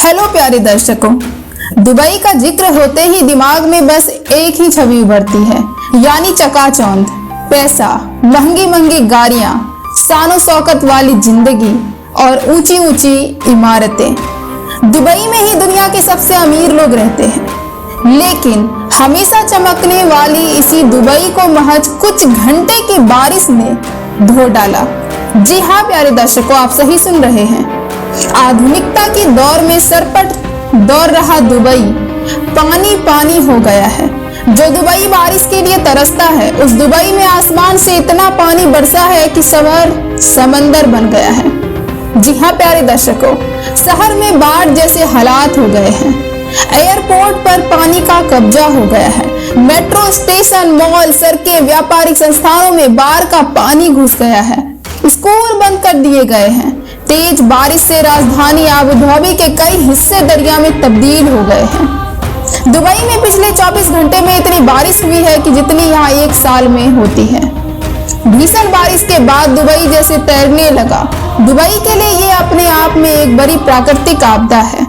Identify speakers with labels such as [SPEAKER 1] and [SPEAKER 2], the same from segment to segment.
[SPEAKER 1] Hello प्यारे दर्शकों, Dubai का जिक्र होते ही दिमाग में बस एक ही छवि उभरती है, यानी चकाचौंध, पैसा, महंगी महंगी गाड़ियां, शानो शौकत वाली जिंदगी और ऊंची ऊंची इमारतें। दुबई में ही दुनिया के सबसे अमीर लोग रहते हैं, लेकिन हमेशा चमकने वाली इसी दुबई को महज कुछ घंटे की बारिश ने धो डाला। जी हाँ प्यारे दर्शकों, आप सही सुन रहे हैं। आधुनिकता की दौर में सरपट दौड़ रहा दुबई पानी पानी हो गया है। जो दुबई बारिश के लिए तरसता है, उस दुबई में आसमान से इतना पानी बरसा है कि शहर समंदर बन गया है। जी हाँ प्यारे दर्शकों, शहर में बाढ़ जैसे हालात हो गए हैं। एयरपोर्ट पर पानी का कब्जा हो गया है। मेट्रो स्टेशन, मॉल, सड़कें, व्यापारिक संस्थानों में बाढ़ का पानी घुस गया है। स्कूल बंद कर दिए गए हैं। तेज बारिश से राजधानी आबू धाबी के कई हिस्से दरिया में तब्दील हो गए हैं। दुबई में पिछले 24 घंटे में इतनी बारिश हुई है कि जितनी यहाँ एक साल में होती है। भीषण बारिश के बाद दुबई जैसे तैरने लगा। दुबई के लिए ये अपने आप में एक बड़ी प्राकृतिक आपदा है।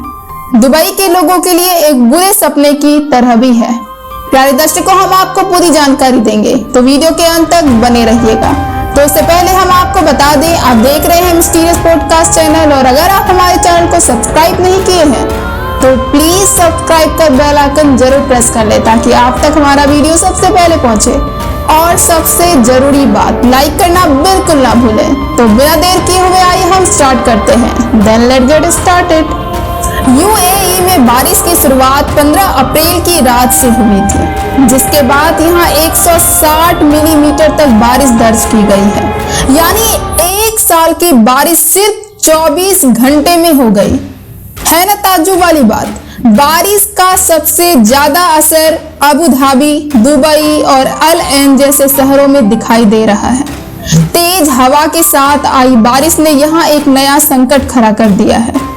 [SPEAKER 1] दुबई के लोगों के लिए एक बुरे सपने की तरह भी है। प्यारे दर्शकों, हम आपको पूरी जानकारी देंगे, तो वीडियो के अंत तक बने रहिएगा। तो इससे पहले हम आपको बता दें, आप देख रहे हैं मिस्टीरियस पॉडकास्ट चैनल, और अगर आप हमारे चैनल को सब्सक्राइब नहीं किए हैं तो प्लीज सब्सक्राइब कर बेल आइकन जरूर प्रेस कर ले, ताकि आप तक हमारा वीडियो सबसे पहले पहुंचे। और सबसे जरूरी बात, लाइक करना बिल्कुल ना भूलें। तो बिना देर किए हुए आइए हम स्टार्ट करते हैं। Then let's get started. UAE में बारिश की शुरुआत 15 अप्रैल की रात से हुई थी, जिसके बाद यहाँ 160 मिलीमीटर तक बारिश दर्ज की गई है। यानी एक साल की बारिश सिर्फ 24 घंटे में हो गई है ना। ताज्जुब वाली बात, बारिश का सबसे ज्यादा असर अबू धाबी, दुबई और अल ऐन जैसे शहरों में दिखाई दे रहा है। तेज हवा के साथ आई बारिश ने यहाँ एक नया संकट खड़ा कर दिया है।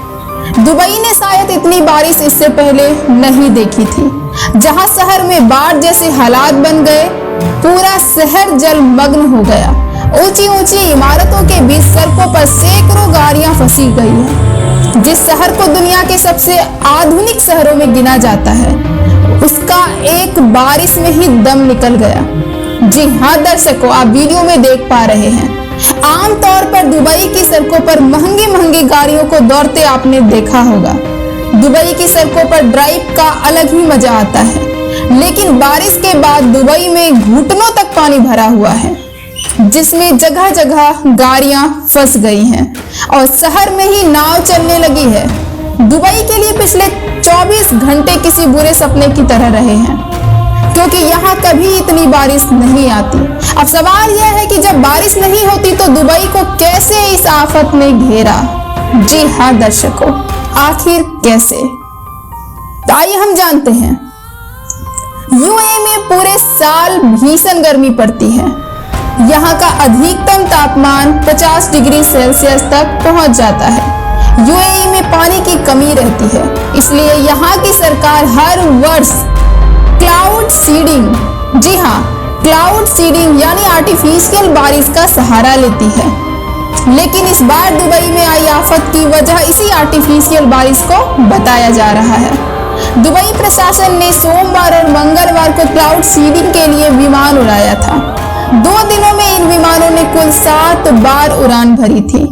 [SPEAKER 1] दुबई ने शायद इतनी बारिश इससे पहले नहीं देखी थी। जहां शहर में बाढ़ जैसे हालात बन गए, पूरा शहर जलमग्न हो गया। ऊंची ऊंची इमारतों के बीच सड़कों पर सैकड़ों गाड़ियां फंसी गई हैं। जिस शहर को दुनिया के सबसे आधुनिक शहरों में गिना जाता है, उसका एक बारिश में ही दम निकल गया। जी हाँ दर्शकों, आप वीडियो में देख पा रहे हैं। आमतौर पर दुबई की सड़कों पर महंगी महंगी गाड़ियों को दौड़ते आपने देखा होगा। दुबई की सड़कों पर ड्राइव का अलग ही मजा आता है, लेकिन बारिश के बाद दुबई में घुटनों तक पानी भरा हुआ है, जिसमें जगह जगह गाड़ियां फंस गई हैं और शहर में ही नाव चलने लगी है। दुबई के लिए पिछले 24 घंटे किसी बुरे सपने की तरह रहे हैं, क्योंकि यहाँ कभी इतनी बारिश नहीं आती। अब सवाल यह है कि जब बारिश नहीं होती तो दुबई को कैसे इस आफत ने घेरा। जी हाँ दर्शकों, आखिर कैसे, तो आइए हम जानते हैं। यूएई में पूरे साल भीषण गर्मी पड़ती है। यहाँ का अधिकतम तापमान 50 डिग्री सेल्सियस तक पहुंच जाता है। यूएई में पानी की कमी रहती है, इसलिए यहाँ की सरकार हर वर्ष क्लाउड सीडिंग, जी हाँ क्लाउड सीडिंग यानी आर्टिफिशियल बारिश का सहारा लेती है। लेकिन इस बार दुबई में आई आफत की वजह इसी आर्टिफिशियल बारिश को बताया जा रहा है। दुबई प्रशासन ने सोमवार और मंगलवार को क्लाउड सीडिंग के लिए विमान उड़ाया था। 2 दिनों में इन विमानों ने कुल 7 बार उड़ान भरी थी।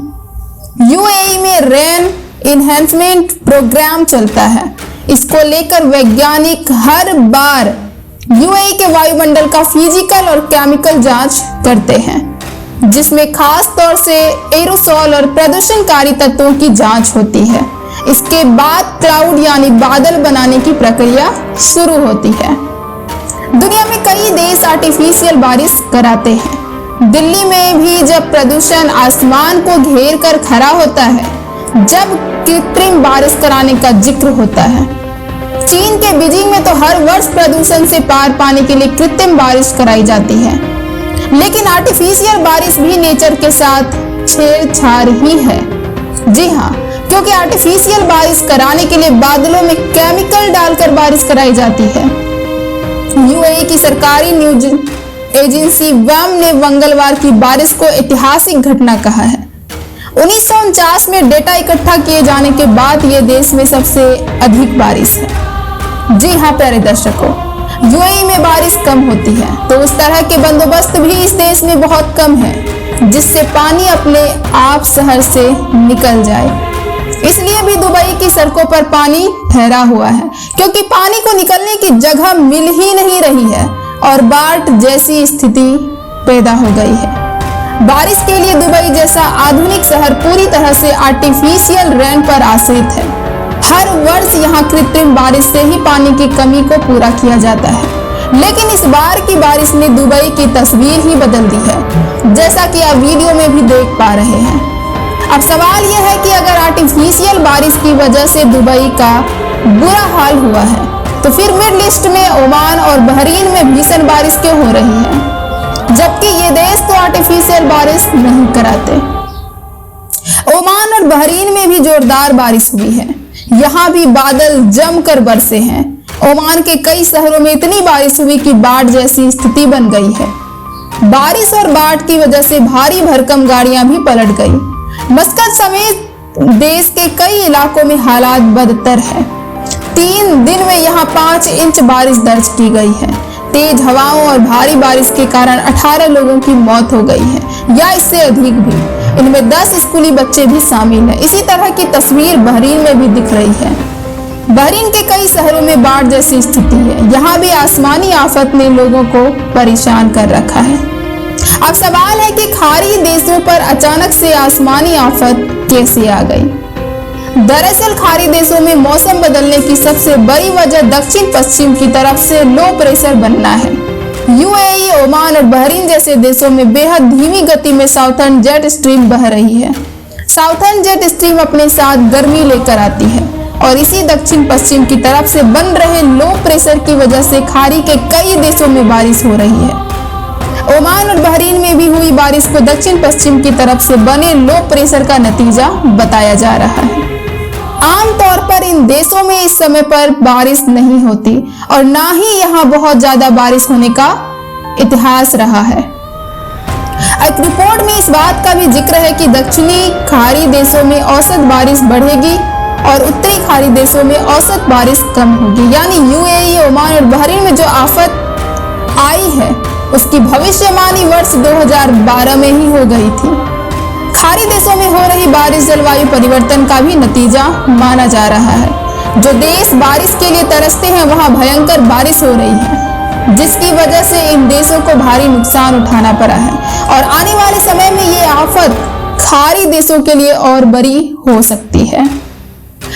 [SPEAKER 1] यूएई में रेन इनहेंसमेंट प्रोग्राम चलता है। इसको लेकर वैज्ञानिक हर बार यूएई के वायुमंडल का फिजिकल और केमिकल जांच करते हैं, जिसमें खास तौर से एरोसोल और प्रदूषणकारी तत्वों की जांच होती है। इसके बाद क्लाउड यानी बादल बनाने की प्रक्रिया शुरू होती है। दुनिया में कई देश आर्टिफिशियल बारिश कराते हैं। दिल्ली में भी जब प्रदूषण आसमान को घेर कर खड़ा होता है, जब कृत्रिम बारिश कराने का जिक्र होता है। चीन के बीजिंग में तो हर वर्ष प्रदूषण से पार पाने के लिए कृत्रिम बारिश कराई जाती है। लेकिन आर्टिफिशियल बारिश भी नेचर के साथ छेड़छाड़ ही है। जी हाँ, क्योंकि आर्टिफिशियल बारिश कराने के लिए बादलों में केमिकल डालकर बारिश कराई जाती है। यूएई की सरकारी न्यूज एजेंसी वम ने मंगलवार की बारिश को ऐतिहासिक घटना कहा है। 1949 में डेटा इकट्ठा किए जाने के बाद ये देश में सबसे अधिक बारिश है। जी हाँ प्यारे दर्शकों, यूएई में बारिश कम होती है तो उस तरह के बंदोबस्त भी इस देश में बहुत कम है जिससे पानी अपने आप शहर से निकल जाए। इसलिए भी दुबई की सड़कों पर पानी ठहरा हुआ है क्योंकि पानी को निकलने की जगह मिल ही नहीं रही है और बाढ़ जैसी स्थिति पैदा हो गई है। बारिश के लिए दुबई जैसा आधुनिक शहर पूरी तरह से आर्टिफिशियल रेन पर आश्रित है। हर वर्ष यहाँ कृत्रिम बारिश से ही पानी की कमी को पूरा किया जाता है। लेकिन इस बार की बारिश ने दुबई की तस्वीर ही बदल दी है, जैसा कि आप वीडियो में भी देख पा रहे हैं। अब सवाल यह है कि अगर आर्टिफिशियल बारिश की वजह से दुबई का बुरा हाल हुआ है तो फिर मिडल ईस्ट में ओमान और बहरीन में भीषण बारिश क्यों हो रही है, जबकि ये देश तो आर्टिफिशियल बारिश नहीं कराते। ओमान और बहरीन में भी जोरदार बारिश हुई है। यहाँ भी बादल जमकर बरसे हैं। ओमान के कई शहरों में इतनी बारिश हुई कि बाढ़ जैसी स्थिति बन गई है। बारिश और बाढ़ की वजह से भारी भरकम गाड़ियां भी पलट गई। मस्कत समेत देश के कई इलाकों में हालात बदतर है। 3 दिन में यहाँ 5 इंच बारिश दर्ज की गई है। तेज हवाओं और भारी बारिश के कारण 18 लोगों की मौत हो गई है या इससे अधिक भी। इनमें 10 स्कूली बच्चे भी शामिल हैं। इसी तरह की तस्वीर बहरीन में भी दिख रही है। बहरीन के कई शहरों में बाढ़ जैसी स्थिति है। यहाँ भी आसमानी आफत ने लोगों को परेशान कर रखा है। अब सवाल है कि खाड़ी देशों पर अचानक से आसमानी आफत कैसे आ गई। दरअसल खाड़ी देशों में मौसम बदलने की सबसे बड़ी वजह दक्षिण पश्चिम की तरफ से लो प्रेशर बनना है। यूएई, ओमान और बहरीन जैसे देशों में बेहद धीमी गति में साउथर्न जेट स्ट्रीम बह रही है। साउथर्न जेट स्ट्रीम अपने साथ गर्मी लेकर आती है और इसी दक्षिण पश्चिम की तरफ से बन रहे लो प्रेशर की वजह से खाड़ी के कई देशों में बारिश हो रही है। ओमान और बहरीन में भी हुई बारिश को दक्षिण पश्चिम की तरफ से बने लो प्रेशर का नतीजा बताया जा रहा है। आमतौर पर इन देशों में इस समय पर बारिश नहीं होती और ना ही यहाँ बहुत ज्यादा बारिश होने का इतिहास रहा है। एक रिपोर्ट में इस बात का भी जिक्र है कि दक्षिणी खाड़ी देशों में औसत बारिश बढ़ेगी और उत्तरी खाड़ी देशों में औसत बारिश कम होगी। यानी यूएई, ओमान और बहरीन में जो आफत आई है उसकी भविष्यवाणी वर्ष 2012 में ही हो गई थी। खाड़ी देशों में हो रही बारिश जलवायु परिवर्तन का भी नतीजा माना जा रहा है। जो देश बारिश के लिए तरसते हैं वहां भयंकर बारिश हो रही है, जिसकी वजह से इन देशों को भारी नुकसान उठाना पड़ा है और आने वाले समय में ये आफत खाड़ी देशों के लिए और बड़ी हो सकती है।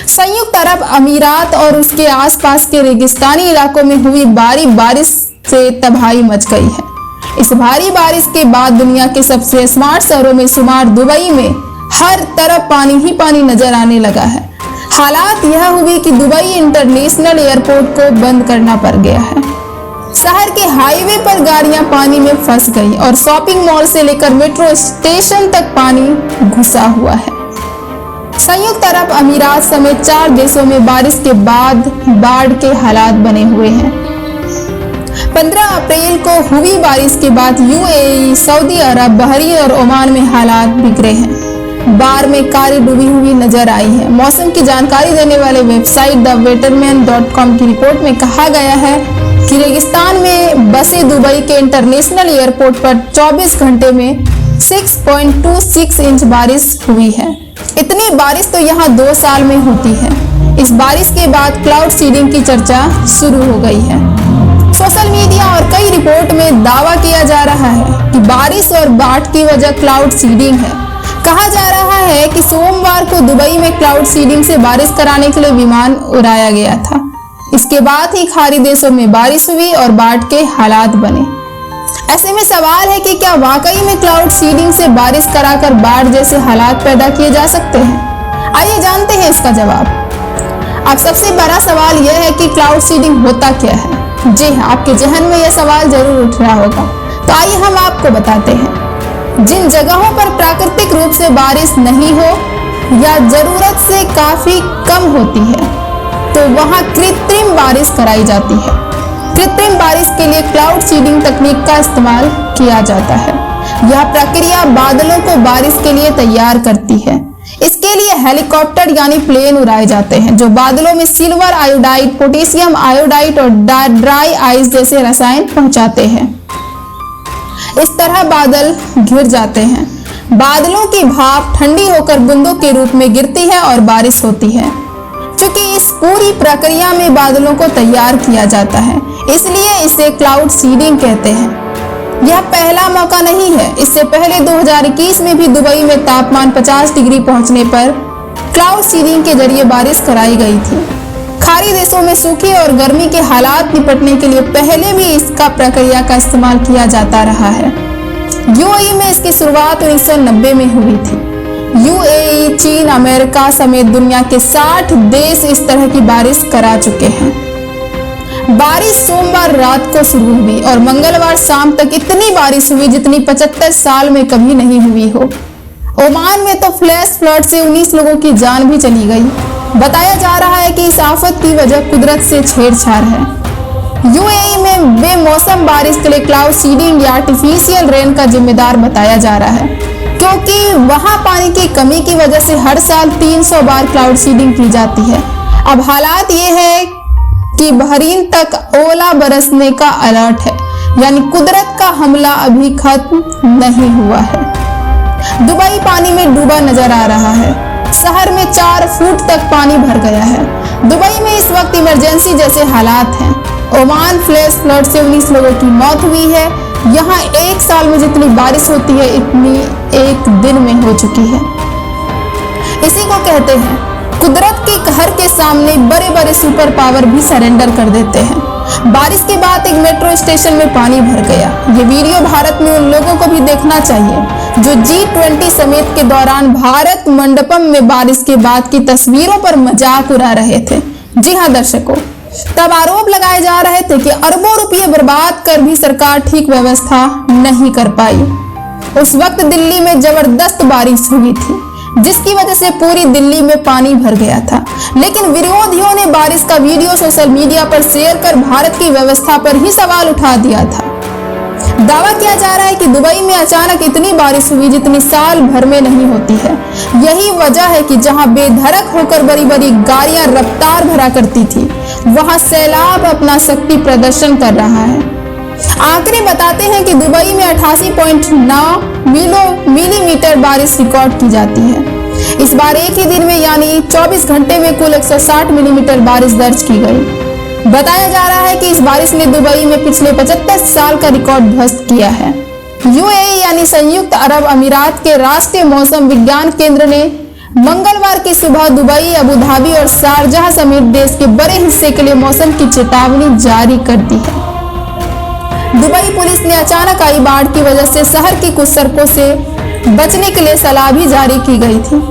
[SPEAKER 1] संयुक्त अरब अमीरात और उसके आसपास के रेगिस्तानी इलाकों में हुई भारी बारिश से तबाही मच गई है। इस भारी बारिश के बाद दुनिया के सबसे स्मार्ट शहरों में शुमार दुबई में हर तरफ पानी ही पानी नजर आने लगा है। हालात यह हुई कि दुबई इंटरनेशनल एयरपोर्ट को बंद करना पड़ गया है। शहर के हाईवे पर गाड़ियां पानी में फंस गई और शॉपिंग मॉल से लेकर मेट्रो स्टेशन तक पानी घुसा हुआ है। संयुक्त अरब अमीरात समेत 4 देशों में बारिश के बाद बाढ़ के हालात बने हुए हैं। 15 अप्रैल को हुई बारिश के बाद यूएई, सऊदी अरब, बहरीन और ओमान में हालात बिगड़े हैं। बाढ़ में कारें डूबी हुई नजर आई है। मौसम की जानकारी देने वाले वेबसाइट theweatherman.com की रिपोर्ट में कहा गया है कि रेगिस्तान में बसे दुबई के इंटरनेशनल एयरपोर्ट पर 24 घंटे में 6.26 इंच बारिश हुई है। इतनी बारिश तो यहाँ 2 साल में होती है। इस बारिश के बाद क्लाउड सीडिंग की चर्चा शुरू हो गई है। सोशल मीडिया और कई रिपोर्ट में दावा किया जा रहा है कि बारिश और बाढ़ की वजह क्लाउड सीडिंग है। कहा जा रहा है कि सोमवार को दुबई में क्लाउड सीडिंग से बारिश कराने के लिए विमान उड़ाया गया था। इसके बाद ही खाड़ी देशों में बारिश हुई और बाढ़ के हालात बने। ऐसे में सवाल है कि क्या वाकई में क्लाउड सीडिंग से बारिश कराकर बाढ़ जैसे हालात पैदा किए जा सकते हैं? आइए जानते हैं इसका जवाब। अब सबसे बड़ा सवाल यह है कि क्लाउड सीडिंग होता क्या है। जी हाँ, आपके जहन में यह सवाल जरूर उठ रहा होगा, तो आइए हम आपको बताते हैं। जिन जगहों पर प्राकृतिक रूप से बारिश नहीं हो या जरूरत से काफी कम होती है तो वहां कृत्रिम बारिश कराई जाती है। कृत्रिम बारिश के लिए क्लाउड सीडिंग तकनीक का इस्तेमाल किया जाता है। यह प्रक्रिया बादलों को बारिश के लिए तैयार करती है। इसके लिए हेलीकॉप्टर यानी प्लेन उड़ाए जाते हैं जो बादलों में सिल्वर आयोडाइड, पोटेशियम आयोडाइड और ड्राई आइस जैसे रसायन पहुंचाते हैं। इस तरह बादल घिर जाते हैं। बादलों की भाप ठंडी होकर बूंदों के रूप में गिरती है और बारिश होती है। क्योंकि इस पूरी प्रक्रिया में बादलों को तैयार किया जाता है, इसलिए इसे क्लाउड सीडिंग कहते हैं। यह पहला मौका नहीं है। इससे पहले 2021 में भी दुबई में तापमान 50 डिग्री पहुंचने पर क्लाउड सीडिंग के जरिए बारिश कराई गई थी। खाड़ी देशों में सूखे और गर्मी के हालात निपटने के लिए पहले भी इसका प्रक्रिया का इस्तेमाल किया जाता रहा है। यूएई में इसकी शुरुआत 1990 में हुई थी। यूएई, चीन, अमेरिका समेत दुनिया के 60 देश इस तरह की बारिश करा चुके हैं। बारिश सोमवार रात को शुरू हुई और मंगलवार शाम तक इतनी बारिश हुई जितनी 75 साल में कभी नहीं हुई हो। ओमान में तो फ्लैश फ्लड से 19 लोगों की जान भी चली गई। बताया जा रहा है कि इस आफत की वजह कुदरत से छेड़छाड़ है। यूएई में बेमौसम बारिश के लिए क्लाउड सीडिंग या आर्टिफिशियल रेन का जिम्मेदार बताया जा रहा है, क्योंकि वहां पानी की कमी की वजह से हर साल 300 बार क्लाउड सीडिंग की जाती है। अब हालात ये है कि बहरीन तक ओला बरसने का अलर्ट है, यानी कुदरत का हमला अभी खत्म नहीं हुआ है। दुबई पानी में डूबा नजर आ रहा है। शहर में 4 फुट तक पानी भर गया है। दुबई में इस वक्त इमरजेंसी जैसे हालात हैं। ओमान फ्लैश फ्लड से 19 लोगों की मौत हुई है। यहाँ एक साल में जितनी बारिश होती है इतनी एक दिन में हो चुकी है। इसी को कहते हैं कुदरत के कहर के सामने बड़े बड़े सुपर पावर भी सरेंडर कर देते हैं। बारिश के बाद एक मेट्रो स्टेशन में पानी भर गया। ये वीडियो भारत में उन लोगों को भी देखना चाहिए जो G20 समेत के दौरान भारत मंडपम में बारिश के बाद की तस्वीरों पर मजाक उड़ा रहे थे। जी हाँ दर्शकों, तब आरोप लगाए जा रहे थे कि अरबों रुपये बर्बाद कर भी सरकार ठीक व्यवस्था नहीं कर पाई। उस वक्त दिल्ली में जबरदस्त बारिश हुई थी जिसकी वजह से पूरी दिल्ली में पानी भर गया था, लेकिन विरोधियों ने बारिश का वीडियो सोशल मीडिया पर शेयर कर भारत की व्यवस्था पर ही सवाल उठा दिया था। दावा किया जा रहा है कि दुबई में अचानक इतनी बारिश हुई जितनी साल भर में नहीं होती है। यही वजह है कि जहां बेधड़क होकर बड़ी बड़ी गाड़ियां रफ्तार भरा करती थी, वहां सैलाब अपना शक्ति प्रदर्शन कर रहा है। आंकड़े बताते हैं कि दुबई में 88.9 मिलीमीटर बारिश रिकॉर्ड की जाती है। इस बार एक ही दिन में यानी 24 घंटे में कुल 160 मिलीमीटर बारिश दर्ज की गई। बताया जा रहा है कि इस बारिश ने दुबई में पिछले 75 साल का रिकॉर्ड ध्वस्त किया है। यूएई यानी संयुक्त अरब अमीरात के राष्ट्रीय मौसम विज्ञान केंद्र ने मंगलवार की सुबह दुबई, अबू धाबी और शारजाह समेत देश के बड़े हिस्से के लिए मौसम की चेतावनी जारी कर दी है। दुबई पुलिस ने अचानक आई बाढ़ की वजह से शहर की कुछ सड़कों से बचने के लिए सलाह भी जारी की गई थी।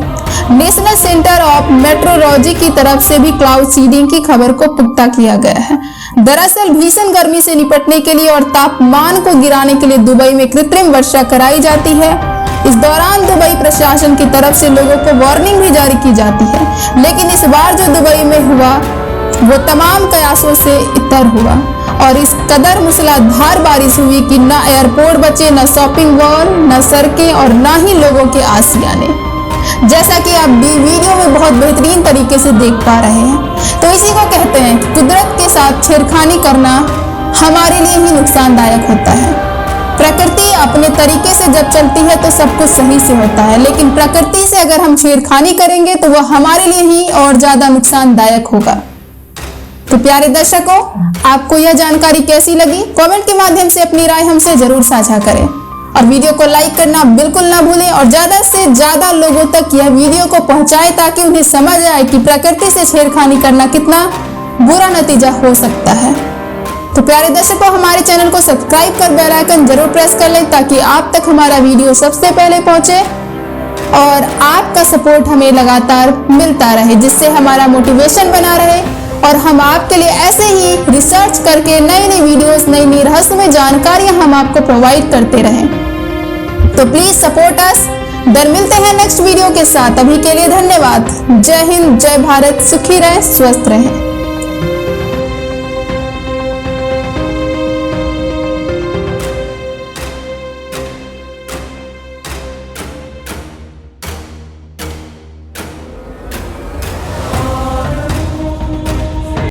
[SPEAKER 1] नेशनल सेंटर ऑफ मेट्रोलॉजी की तरफ से भी क्लाउड सीडिंग की खबर को पुख्ता किया गया है। दरअसल भीषण गर्मी से निपटने के लिए और तापमान को गिराने के लिए दुबई में कृत्रिम वर्षा कराई जाती है। इस दौरान दुबई प्रशासन की तरफ से लोगों को वार्निंग भी जारी की जाती है, लेकिन इस बार जो दुबई में हुआ वो तमाम कयासों से इतर हुआ और इस कदर मूसलाधार बारिश हुई कि न एयरपोर्ट बचे, न शॉपिंग मॉल, न सड़कें और न ही लोगों के आशियाने, जैसा कि आप वीडियो में बहुत बेहतरीन तरीके से देख पा रहे हैं। तो इसी को कहते हैं कि कुदरत के साथ छेड़खानी करना हमारे लिए ही नुकसानदायक होता है। प्रकृति अपने तरीके से जब चलती है तो सब कुछ सही से होता है, लेकिन प्रकृति से अगर हम छेड़खानी करेंगे तो वह हमारे लिए ही और ज्यादा नुकसानदायक होगा। तो प्यारे दर्शकों, आपको यह जानकारी कैसी लगी? कमेंट के माध्यम से अपनी राय हमसे जरूर साझा करें और वीडियो को लाइक करना बिल्कुल ना भूलें और ज्यादा से ज्यादा लोगों तक यह वीडियो को पहुंचाएं ताकि उन्हें समझ आए कि प्रकृति से छेड़खानी करना कितना बुरा नतीजा हो सकता है। तो प्यारे दर्शकों, हमारे चैनल को सब्सक्राइब कर बेल आइकन जरूर प्रेस कर लें ताकि आप तक हमारा वीडियो सबसे पहले पहुंचे और आपका सपोर्ट हमें लगातार मिलता रहे, जिससे हमारा मोटिवेशन बना रहे और हम आपके लिए ऐसे ही रिसर्च करके नई नई वीडियोस, नई नई रहस्यमय जानकारियां हम आपको प्रोवाइड करते रहें। तो प्लीज सपोर्ट अस। देन मिलते हैं नेक्स्ट वीडियो के साथ। अभी के लिए धन्यवाद। जय हिंद, जय भारत, सुखी रहें, स्वस्थ रहें।